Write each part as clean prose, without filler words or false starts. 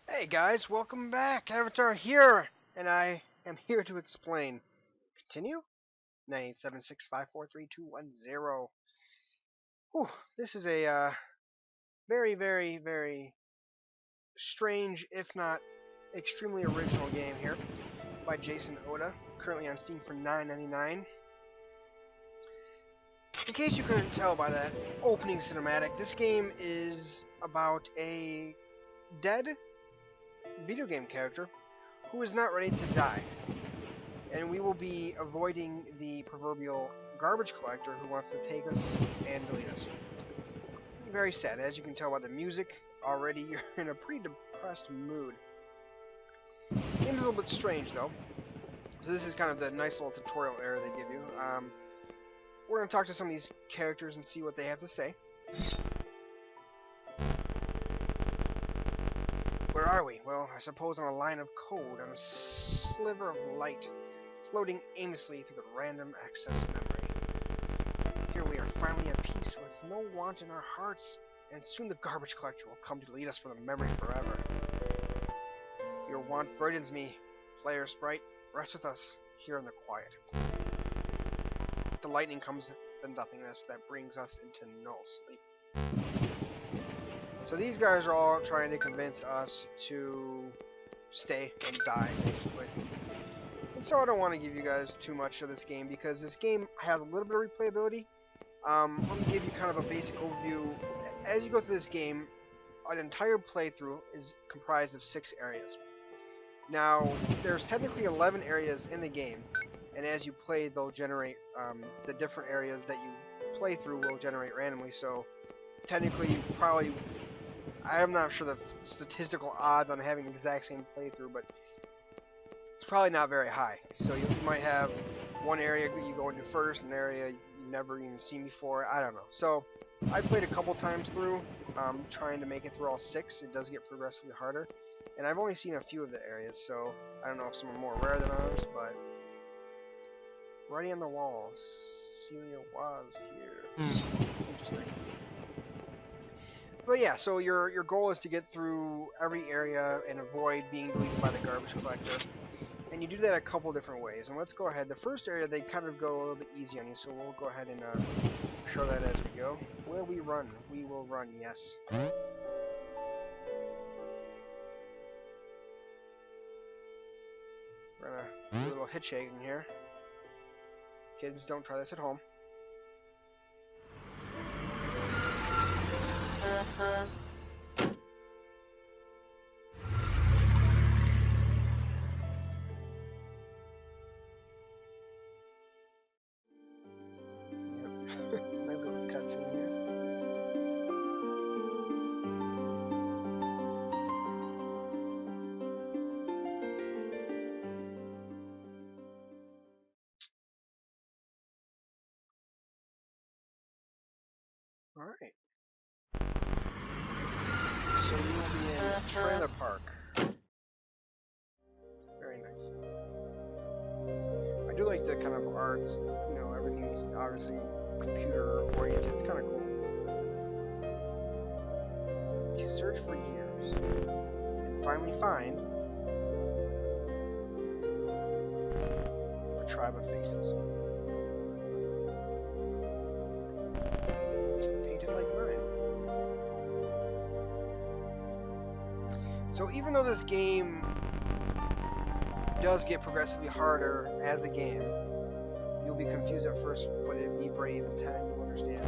Hey guys, welcome back. Avatar here, and I am here to explain. Continue? 98765432110. Whew, this is a very, very, very strange, if not extremely original game here by Jason Oda, currently on Steam for $9.99. In case you couldn't tell by that opening cinematic, this game is about a dead video game character who is not ready to die. And we will be avoiding the proverbial garbage collector who wants to take us and delete us. Very sad. As you can tell by the music, already you're in a pretty depressed mood. The game's a little bit strange though. So this is kind of the nice little tutorial error they give you. We're going to talk to some of these characters and see what they have to say. Where are we? Well, I suppose on a line of code, on a sliver of light, floating aimlessly through the random access memory. Here we are, finally at peace, with no want in our hearts, and soon the garbage collector will come to lead us from the memory forever. Your want burdens me, player sprite. Rest with us, here in the quiet. The lightning comes the nothingness that brings us into null sleep. So these guys are all trying to convince us to stay and die, basically. And so I don't want to give you guys too much of this game, because this game has a little bit of replayability. I'm going to give you kind of a basic overview. As you go through this game, an entire playthrough is comprised of 6 areas. Now, there's technically 11 areas in the game, and as you play, they'll generate, the different areas that you play through will generate randomly, so technically you probably... I'm not sure the statistical odds on having the exact same playthrough, but it's probably not very high. So you might have one area you go into first, an area you've never even seen before, I don't know. So I played a couple times through, trying to make it through all 6. It does get progressively harder. And I've only seen a few of the areas, so I don't know if some are more rare than others, but... Writing on the walls, Celia was here. Interesting. But yeah, so your goal is to get through every area and avoid being deleted by the garbage collector. And you do that a couple different ways. And let's go ahead. The first area, they kind of go a little bit easy on you, so we'll go ahead and show that as we go. Will we run? We will run, yes. We're gonna do a little hit shaking here. Kids, don't try this at home. Nice little cutscene here. Alright. So we will be in a trailer park. Very nice. I do like the kind of arts, you know, everything's obviously computer oriented. It's kind of cool. To search for years and finally find a tribe of faces. Painted like mine. So even though this game does get progressively harder as a game, you'll be confused at first, but it'll be brave in time, you'll understand.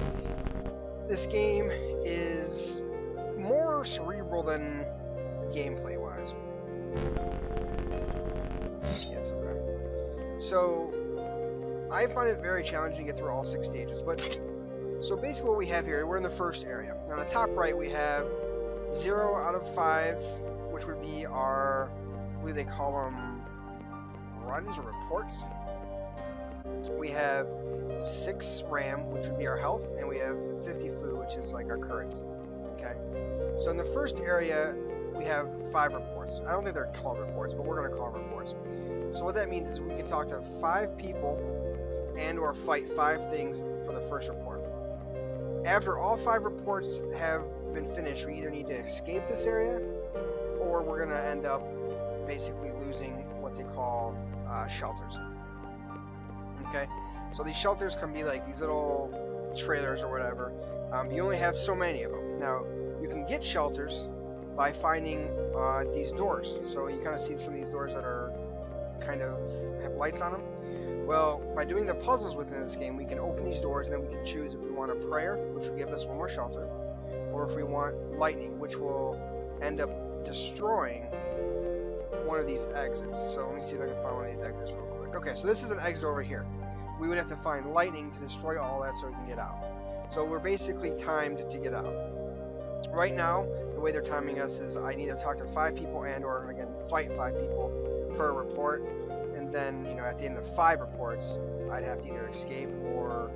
This game is more cerebral than gameplay wise. Yes, okay. So I find it very challenging to get through all 6 stages, but so basically what we have here, we're in the first area. Now on the top right we have 0 out of 5, which would be our, I believe they call them runs or reports. We have 6 RAM, which would be our health, and we have 50 food, which is like our currency. Okay. So in the first area, we have 5 reports. I don't think they're called reports, but we're going to call them reports. So what that means is we can talk to 5 people and or fight 5 things for the first report. After all 5 reports have been finished, we either need to escape this area, or we're going to end up basically losing what they call shelters. Okay, so these shelters can be like these little trailers or whatever. You only have so many of them. Now, you can get shelters by finding these doors. So you kind of see some of these doors that are kind of have lights on them. Well, by doing the puzzles within this game, we can open these doors and then we can choose if we want a prayer, which will give us 1 more shelter, or if we want lightning, which will end up destroying one of these exits. So let me see if I can find one of these exits real quick. Okay, so this is an exit over here. We would have to find lightning to destroy all that so we can get out. So we're basically timed to get out. Right now, the way they're timing us is I need to talk to 5 people and or, again, fight 5 people per report. And then, you know, at the end of 5 reports, I'd have to either escape or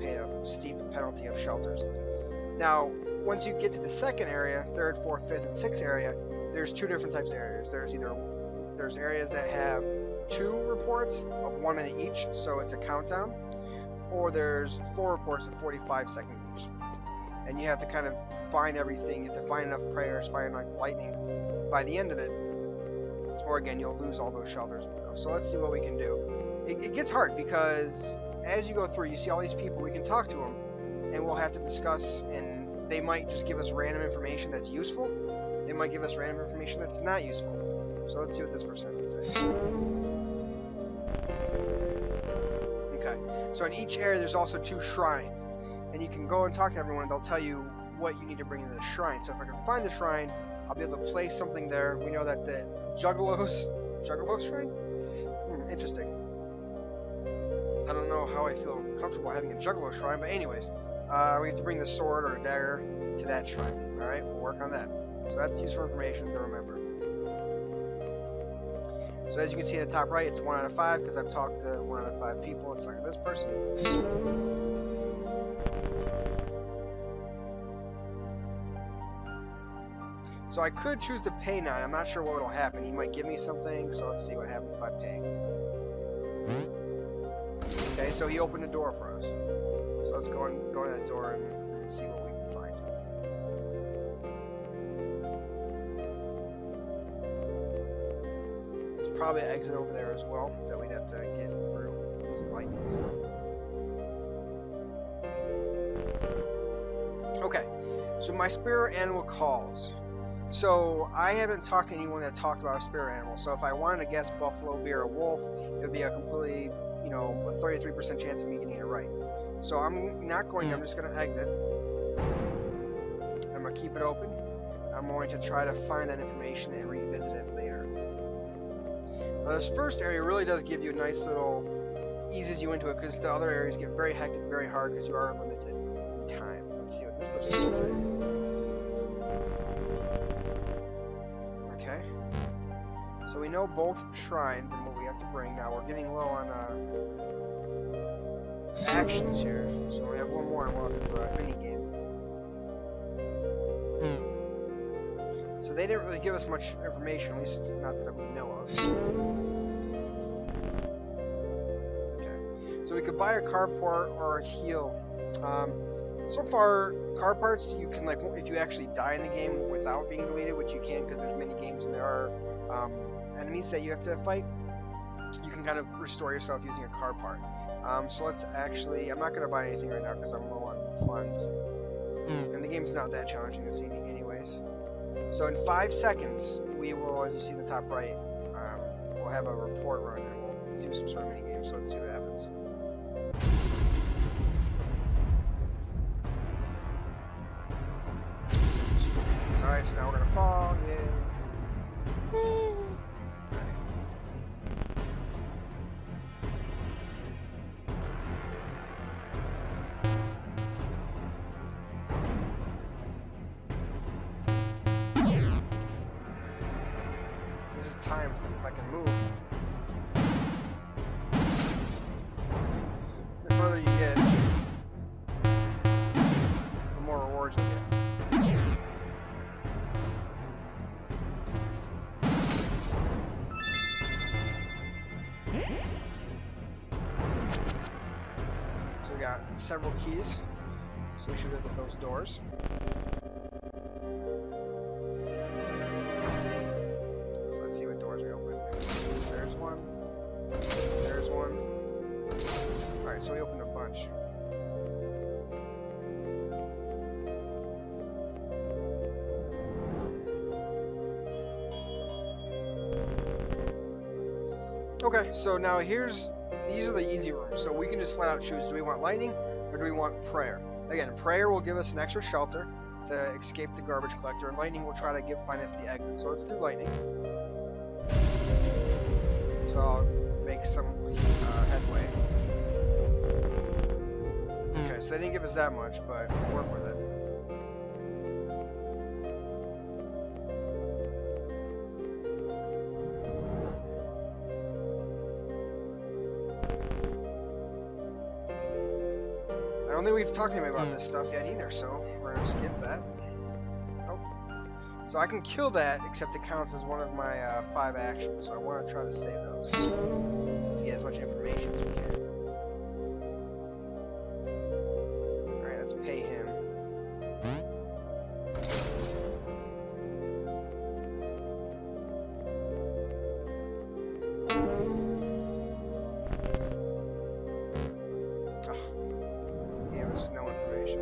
pay a steep penalty of shelters. Now, once you get to the second area, 3rd, 4th, 5th, and 6th area, there's 2 different types of areas. There's areas that have 2 reports of 1 minute each, so it's a countdown, or there's 4 reports of 45 seconds each. And you have to kind of find everything. You have to find enough prayers, find enough lightnings by the end of it, or again, you'll lose all those shelters and stuff. So let's see what we can do. It gets hard because as you go through, you see all these people, we can talk to them, and we'll have to discuss, and they might just give us random information that's useful. They might give us random information that's not useful. So let's see what this person has to say. Okay, so in each area there's also 2 shrines, and you can go and talk to everyone. They'll tell you what you need to bring into the shrine. So if I can find the shrine, I'll be able to place something there. We know that the Juggalo shrine? Interesting. I don't know how I feel comfortable having a Juggalo shrine, but anyways, we have to bring the sword or a dagger to that shrine. Alright, we'll work on that. So that's useful information to remember. So as you can see in the top right, it's 1 out of 5 because I've talked to 1 out of 5 people. It's like this person. So I could choose to pay 9. I'm not sure what will happen. He might give me something, so let's see what happens if I pay. Okay, so he opened a door for us. So let's go to that door and see what we can find. There's probably an exit over there as well that we'd have to get through some lightnings. Okay, so my spirit animal calls. So I haven't talked to anyone that talked about a spirit animal. So if I wanted to guess buffalo, bear, or wolf, it would be a completely, you know, a 33% chance of me getting it right. So I'm not going. I'm just going to exit. I'm going to keep it open. I'm going to try to find that information and revisit it later. Now, this first area really does give you a nice little, eases you into it, because the other areas get very hectic, very hard, because you are limited in time. Let's see what this person has to say. So we know both shrines and what we have to bring. Now we're getting low on actions here, so we have 1 more and we'll have to do a mini game. So they didn't really give us much information, at least not that we know of. Okay, so we could buy a car part or a heal. So far, car parts you can, like, if you actually die in the game without being deleted, which you can because there's mini games and there are enemies that you have to fight, you can kind of restore yourself using a car part. So let's actually, I'm not going to buy anything right now because I'm low on funds. And the game's not that challenging to see anyways. So in 5 seconds, we will, as you see in the top right, we'll have a report run and we'll do some sort of mini game. So let's see what happens. Alright, so now we're going to fall. Yay. This is time if I can move. several keys, so we should look at those doors. So let's see what doors we open. There's one. There's one. Alright, so we opened a bunch. Okay, so now these are the easy rooms. So we can just flat out choose, do we want lightning or do we want prayer? Again, prayer will give us an extra shelter to escape the garbage collector, and lightning will try to find us the exit. So let's do lightning. So I'll make some headway. Okay, so they didn't give us that much, but we'll work with it. I don't think we've talked to him about this stuff yet either, so we're gonna skip that. Oh. So I can kill that, except it counts as one of my 5 actions, so I want to try to save those to get as much information as we can. Alright, let's pay him. No information.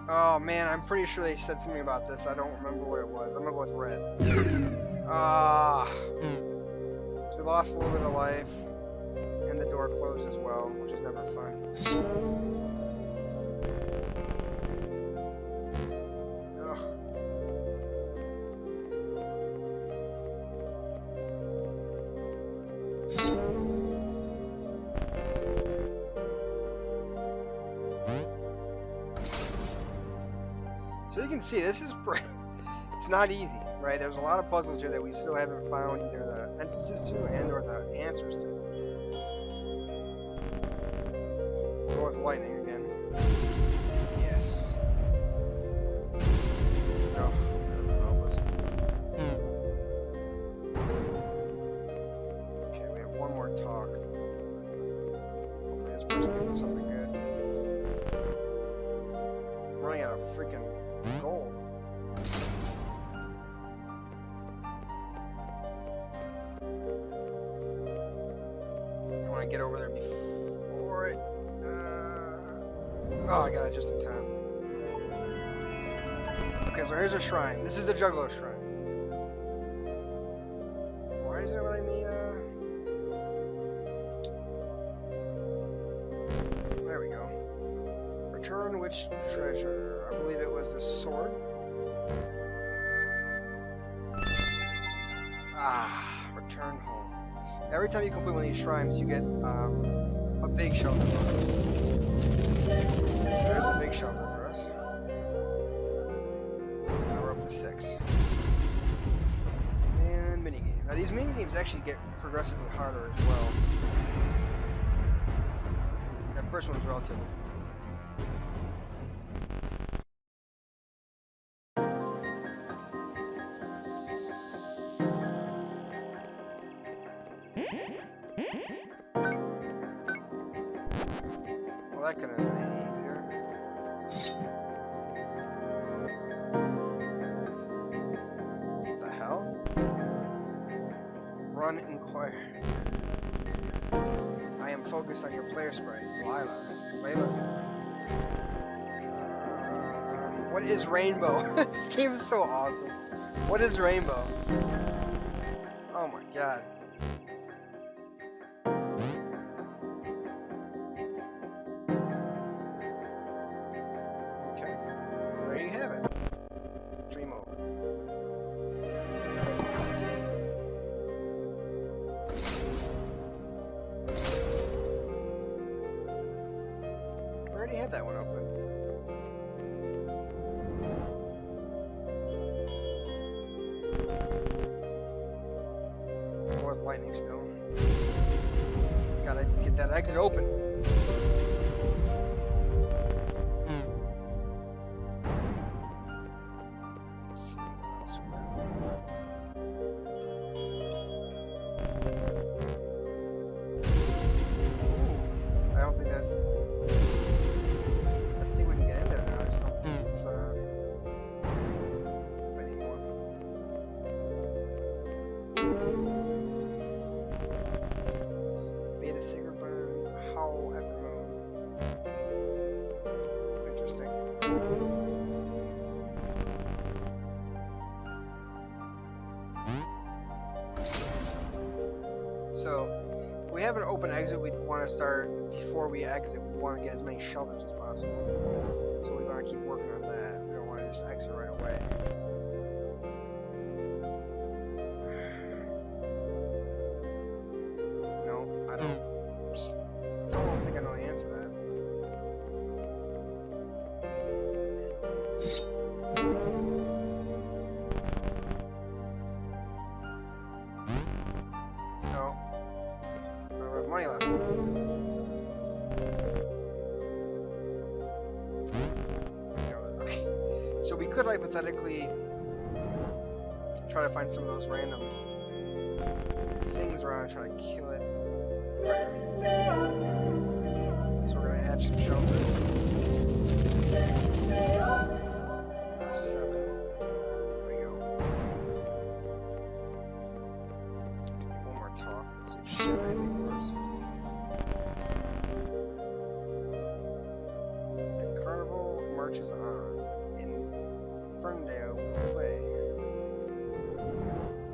Oh man, I'm pretty sure they said something about this. I don't remember what it was. I'm gonna go with red. So we lost a little bit of life, and the door closed as well, which is never fun. So you can see, this is it's not easy, right? There's a lot of puzzles here that we still haven't found either the entrances to and or the answers to. Go with lightning again. Yes. No, that doesn't help us. Okay, we have one more talk. Hopefully this person gives something good. I'm running out of freaking gold. I want to get over there before it. Oh, I got it just in time. Okay, so here's our shrine. This is the Juggler Shrine. Why is it letting me? There we go. Return which treasure? I believe it was the sword. Return home. Every time you complete one of these shrines, you get a big shelter bonus. There's a big shelter for us. So now we're up to 6. And minigame. Now these minigames actually get progressively harder as well. That first one's relatively easy. Well, that could have been easier. What the hell? Run inquire. I am focused on your player sprite, Layla. What is rainbow? This game is so awesome. What is rainbow? Oh my god. Okay. There you have it. Dream over. I already had that one open. With lightning still. Gotta get that exit open. Let's see what else we got. have an open exit, we'd want to start, before we exit, we want to get as many shelters as possible. So we want to keep working on that. We don't want to just exit right away. No, I don't think I know the answer to that. No. I don't have money left. Okay. So we could hypothetically try to find some of those random things around and try to kill it. So we're gonna add some shelter. 7. There we go. One more talk. Let's see if she said anything for us. The carnival marches on. In Ferndale will play.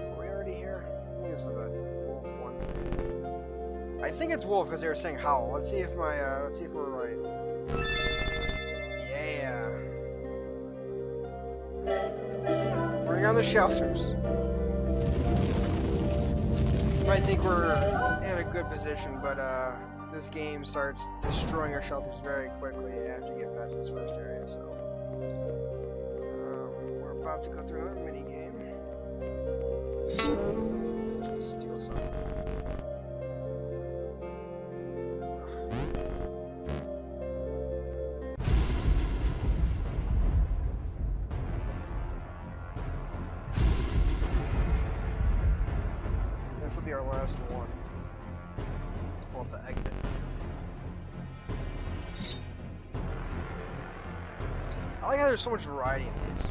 Are we already here? I think this is the wolf one. I think it's wolf because they were saying howl. Let's see if let's see if we're right. Yeah. Bring on the shelters. You might think we're in a good position, but this game starts destroying our shelters very quickly after you get past this first area. So we're about to go through another mini game. Steal some. This will be our last one. We'll have to exit. I like how there's so much variety in these.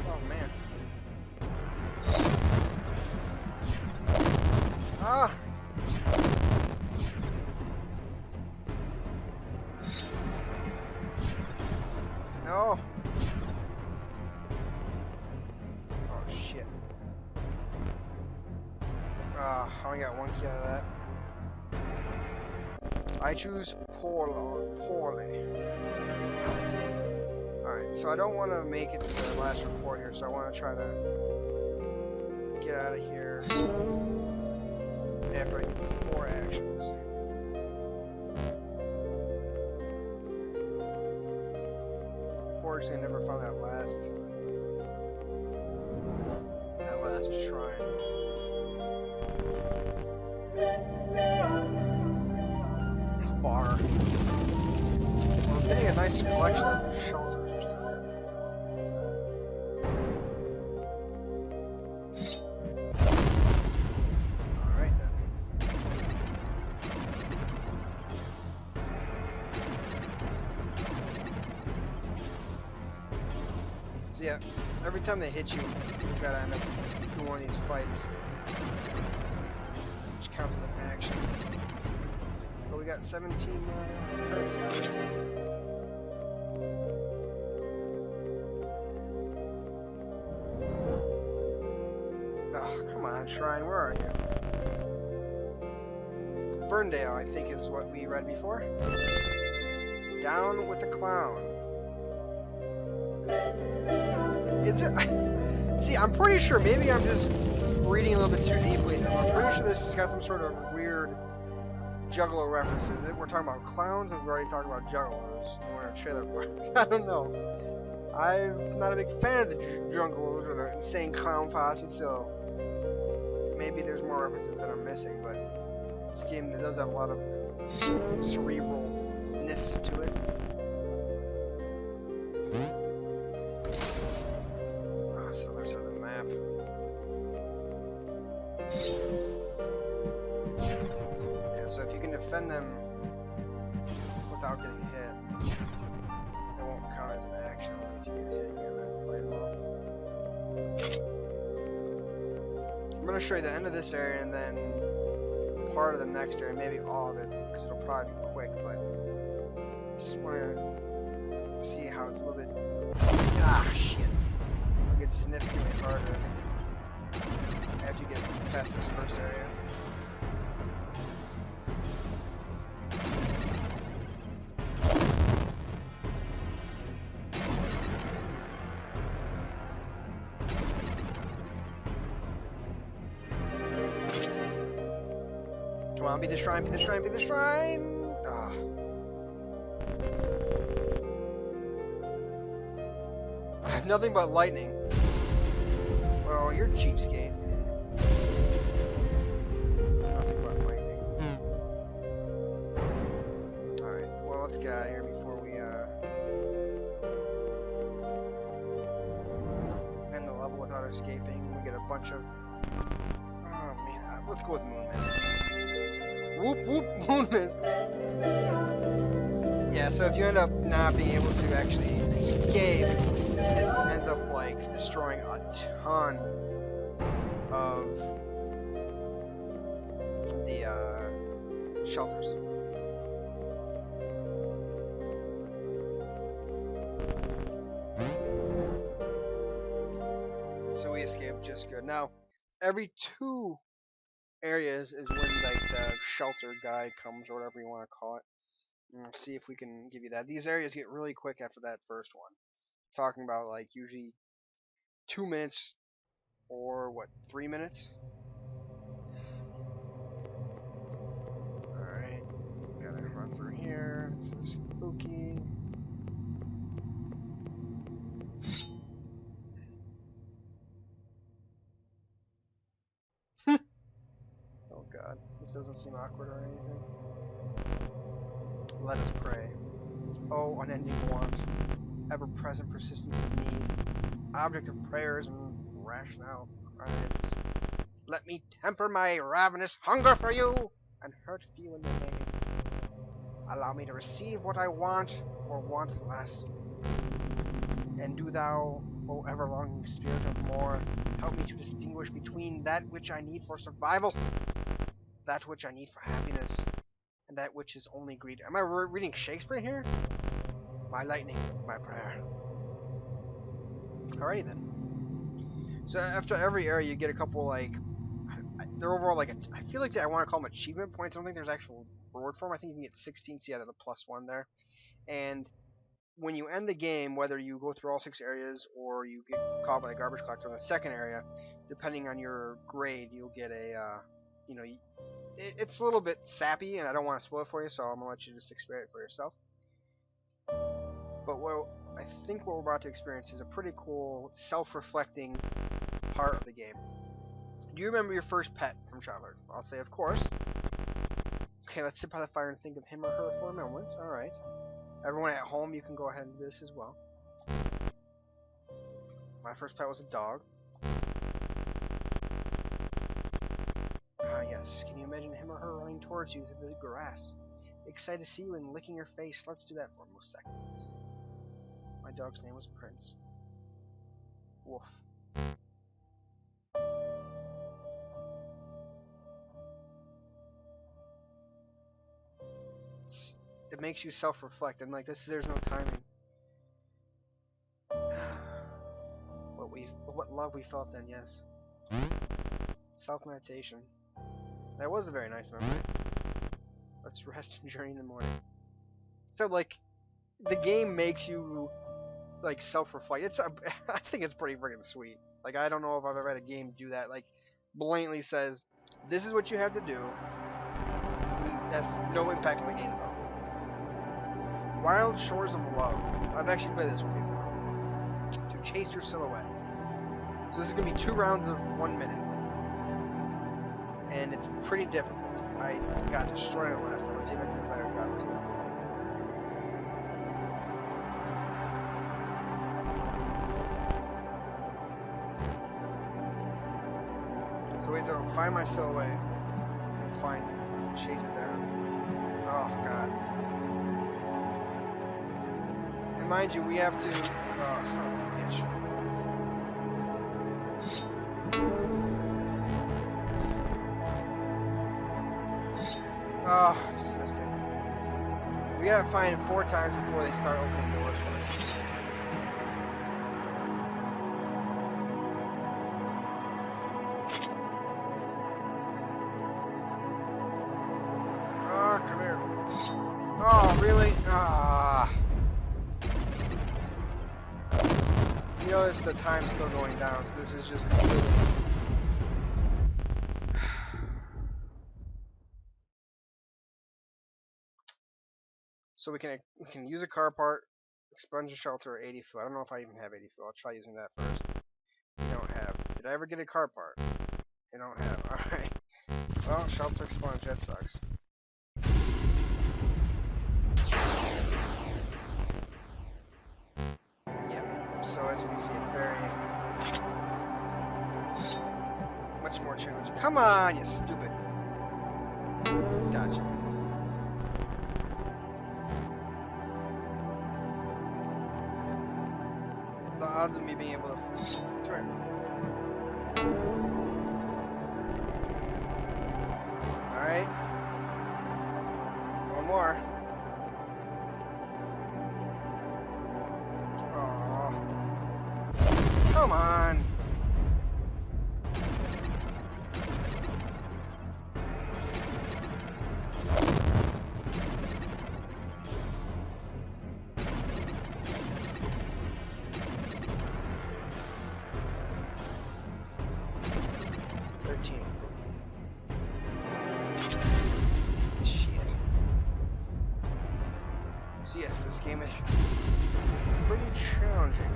Oh man. Ah! No! Oh shit. Ah, I only got one key out of that. I choose poorly. Alright, so I don't want to make it to the last report here, so I want to try to get out of here after I do 4 actions. Unfortunately, I never found that last shrine. Bar. We're getting a nice collection of shelters, which is good. Alright then. So yeah, every time they hit you, you've got to end up doing one of these fights. Which counts as an action. But we got 17 currency already. Oh, come on, Shrine, where are you? Ferndale, I think, is what we read before. Down with the clown. Is it? See, I'm pretty sure, maybe I'm just reading a little bit too deeply now. I'm pretty sure this has got some sort of weird Juggalo references. We're talking about clowns, and we've already talked about Juggalos in our trailer park. I don't know. I'm not a big fan of the Juggalos or the insane clown posse, so maybe there's more references that I'm missing, but this game does have a lot of cerebralness to it. So there's the map. Yeah, so if you can defend them without getting hit, it won't count as an action if you get hit. going to show you the end of this area and then part of the next area, maybe all of it, because it'll probably be quick, but just want to see how it's a little bit, shit, it'll get significantly harder after you get past this first area. Come on, be the shrine, be the shrine, be the shrine! Ah. I have nothing but lightning. Well, you're cheapskate. Nothing but lightning. Alright, well, let's get out of here before we, end the level without escaping. We get a bunch of... Oh, man. Let's go with Moon Mist. Whoop whoop, Moon Mist. Yeah, so if you end up not being able to actually escape, it ends up like destroying a ton of the shelters. So we escaped just good. Now, every 2 areas is when like the shelter guy comes, or whatever you want to call it. And we'll see if we can give you that. These areas get really quick after that first one. Talking about like usually 2 minutes or what, 3 minutes? Alright, gotta run through here. This is spooky. Oh god, this doesn't seem awkward or anything. Let us pray. Oh, unending want, ever-present persistence of need, object of prayers and rationale for crimes. Let me temper my ravenous hunger for you, and hurt few in the name. Allow me to receive what I want, or want less. And do thou, O ever-longing spirit of more, help me to distinguish between that which I need for survival, that which I need for happiness, and that which is only greed. Am I reading Shakespeare here? My lightning, my prayer. Alrighty then. So after every area, you get a couple like, they're overall like I feel like I want to call them achievement points. I don't think there's actual reward for them. I think you can get 16. So yeah, they're the +1 there. And when you end the game, whether you go through all 6 areas or you get caught by the garbage collector in the second area, depending on your grade, you'll get a, you know, it's a little bit sappy, and I don't want to spoil it for you, so I'm gonna let you just experience it for yourself. But what I think what we're about to experience is a pretty cool self-reflecting part of the game. Do you remember your first pet from childhood? I'll say, of course. Okay, let's sit by the fire and think of him or her for a moment. Alright. Everyone at home, you can go ahead and do this as well. My first pet was a dog. Ah, yes. Can you imagine him or her running towards you through the grass? Excited to see you and licking your face. Let's do that for a second. My dog's name was Prince. Woof. It makes you self-reflect, and like this, there's no timing. What love we felt then, yes. Self-meditation. That was a very nice memory. Let's rest and journey in the morning. So like, the game makes you like self-reflect. It's I think it's pretty freaking sweet. Like I don't know if I've ever had a game do that. Like blatantly says, this is what you have to do. That's no impact on the game though. Wild Shores of Love. I've actually played this one before. To chase your silhouette. So this is gonna be 2 rounds of 1 minute. And it's pretty difficult. I got destroyed it last time. Let's see if I can do a better job this time. So we have to find my silhouette and chase it down. Oh god. And mind you, we have to. Oh, son of a bitch. Oh, just missed it. We gotta find it 4 times before they start opening doors for us. Oh, come here. Oh, really? Ah. You notice the time's still going down, so this is just completely... So we can use a car part, expunge a shelter, or 80 fuel. I don't know if I even have 80 fuel. I'll try using that first. I don't have. Did I ever get a car part? I don't have. Alright. Well, shelter expunge, that sucks. Yep. So as you can see, it's very much more challenging. Come on, you stupid. Gotcha. The odds of me being able to... Come here. Alright. One more. Aww. Come on. So yes, this game is pretty challenging.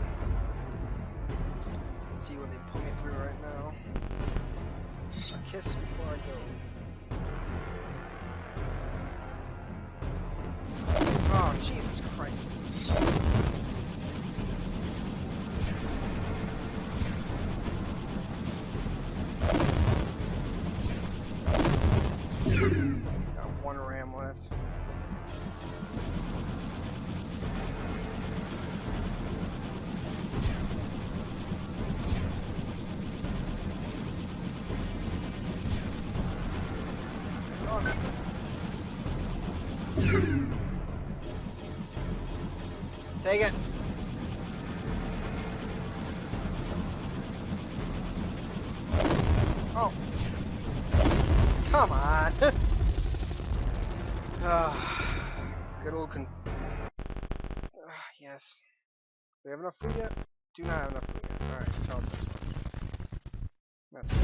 Let's see what they put me through right now. A kiss before I go. Oh, Jesus Christ. Got 1 ram left. Take it. Oh. Come on. Good old yes. Do we have enough food yet? Do not have enough food yet. Alright, tell this one. That's it.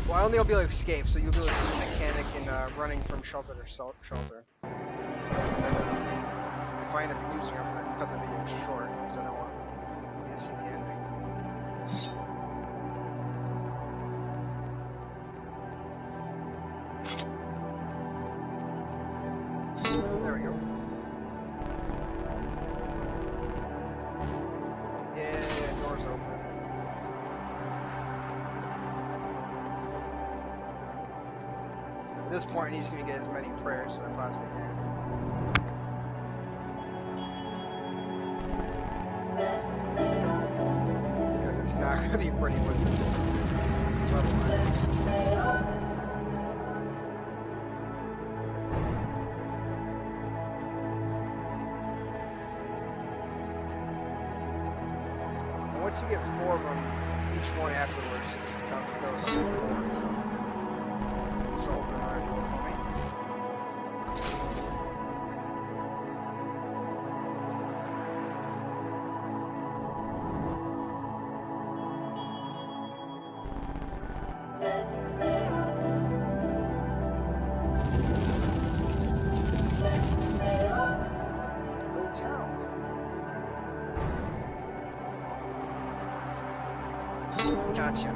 Well, I don't think I'll be able to escape, so you'll be able to see the mechanic in running from shelter to shelter. And then, if I end up losing, I'm going to cut the video short, because I don't want you to see the ending. There we go. Yeah, door's open. At this point, I need to get as many prayers as I possibly can. Because it's not going to be pretty with this otherwise. And once you get 4 of them, each one afterwards just counts still as a reward, so it's over and I go for me. Gotcha.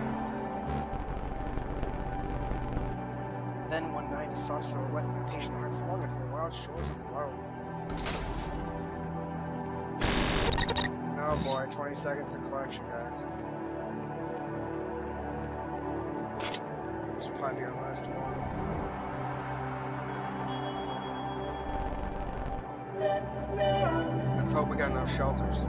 Then one night I saw a silhouette in my patient heart flung into the wild shores of the world. Oh boy, 20 seconds to collection, guys. This will probably be our last one. Let's hope we got enough shelters.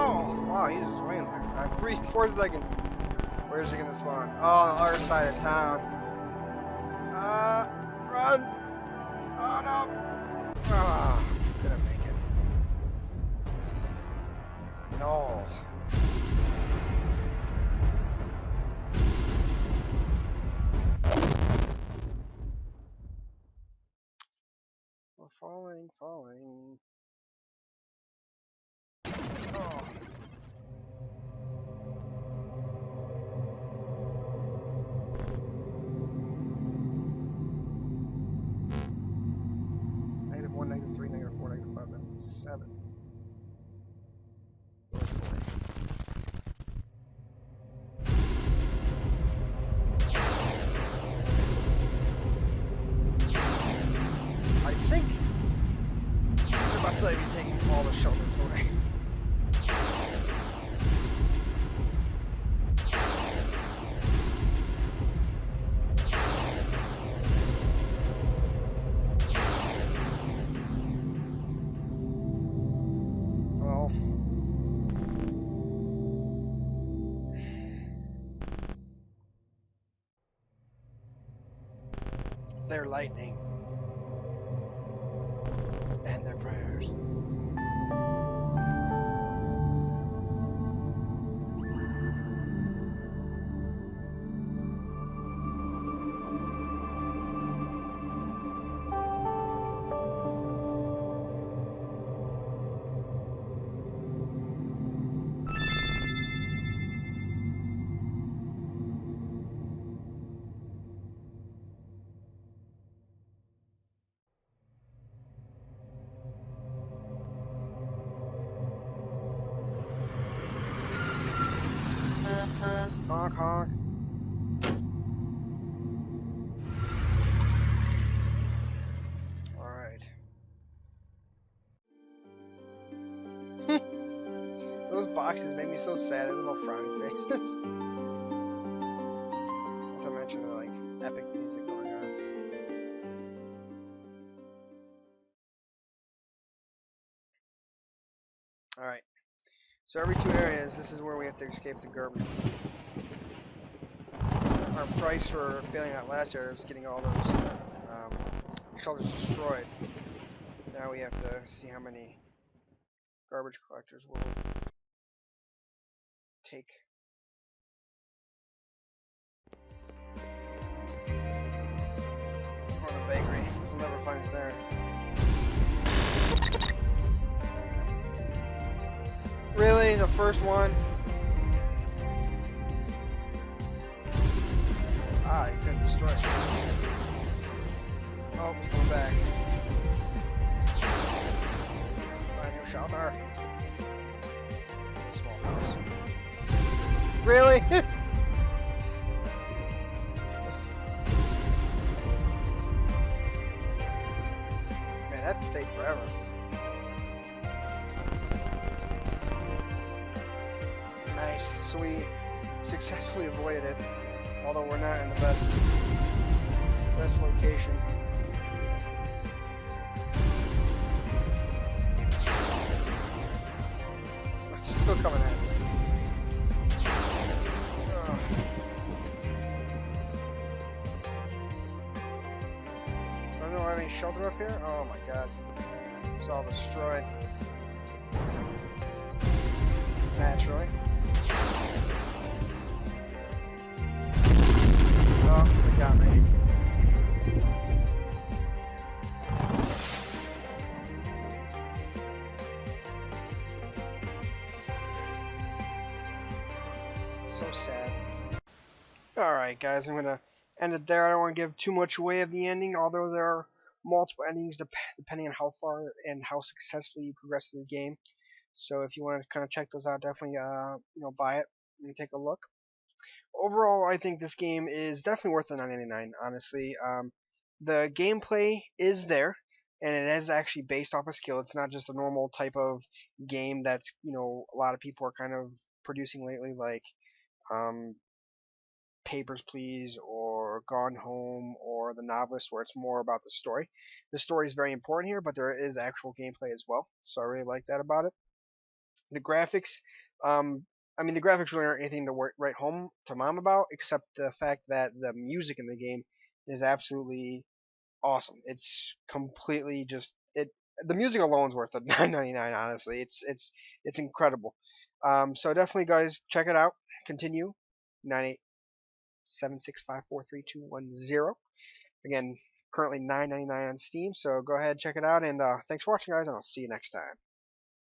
Oh, wow, he's just waiting there. I'm free 4 seconds. Where's he gonna spawn? Oh, on the other side of town. Run! Oh no! Ah, couldn't make it. No. We're falling. Oh. -1, -3, -4, -5, -7. I think they're about to be taking all the shelters away. Well, their lightning and their prayers. Honk honk. Alright. Those boxes made me so sad, they're little frowny faces. Not to mention the like epic music going on. Alright. So every 2 areas, this is where we have to escape the garbage. Our price for failing that last area was getting all those shelters destroyed. Now we have to see how many garbage collectors will take. Or the bakery. We'll never find us there. Really? The first one? Ah, you couldn't destroy it. Oh, it's coming back. Find your shelter. Small house. Really? Man, that'd take forever. Nice. So we successfully avoided it, although we're not in the best location. It's still coming at me. Ugh. I don't know, have any shelter up here? Oh my god. It's all destroyed. Naturally. Oh, they got me. So sad. Alright guys, I'm gonna end it there. I don't want to give too much away of the ending, although there are multiple endings depending on how far and how successfully you progress through the game. So if you want to kind of check those out, definitely buy it and take a look. Overall, I think this game is definitely worth the $9.99. Honestly, the gameplay is there, and it is actually based off of skill. It's not just a normal type of game that's a lot of people are kind of producing lately, like Papers, Please or Gone Home or The Novelist, where it's more about the story. The story is very important here, but there is actual gameplay as well, so I really like that about it. The graphics, I mean, the graphics really aren't anything to write home to mom about, except the fact that the music in the game is absolutely awesome. It's completely just it. The music alone is worth the 9.99. Honestly, it's incredible. So definitely, guys, check it out. Continue 9876543210. Again, currently 9.99 on Steam. So go ahead, check it out, and thanks for watching, guys, and I'll see you next time.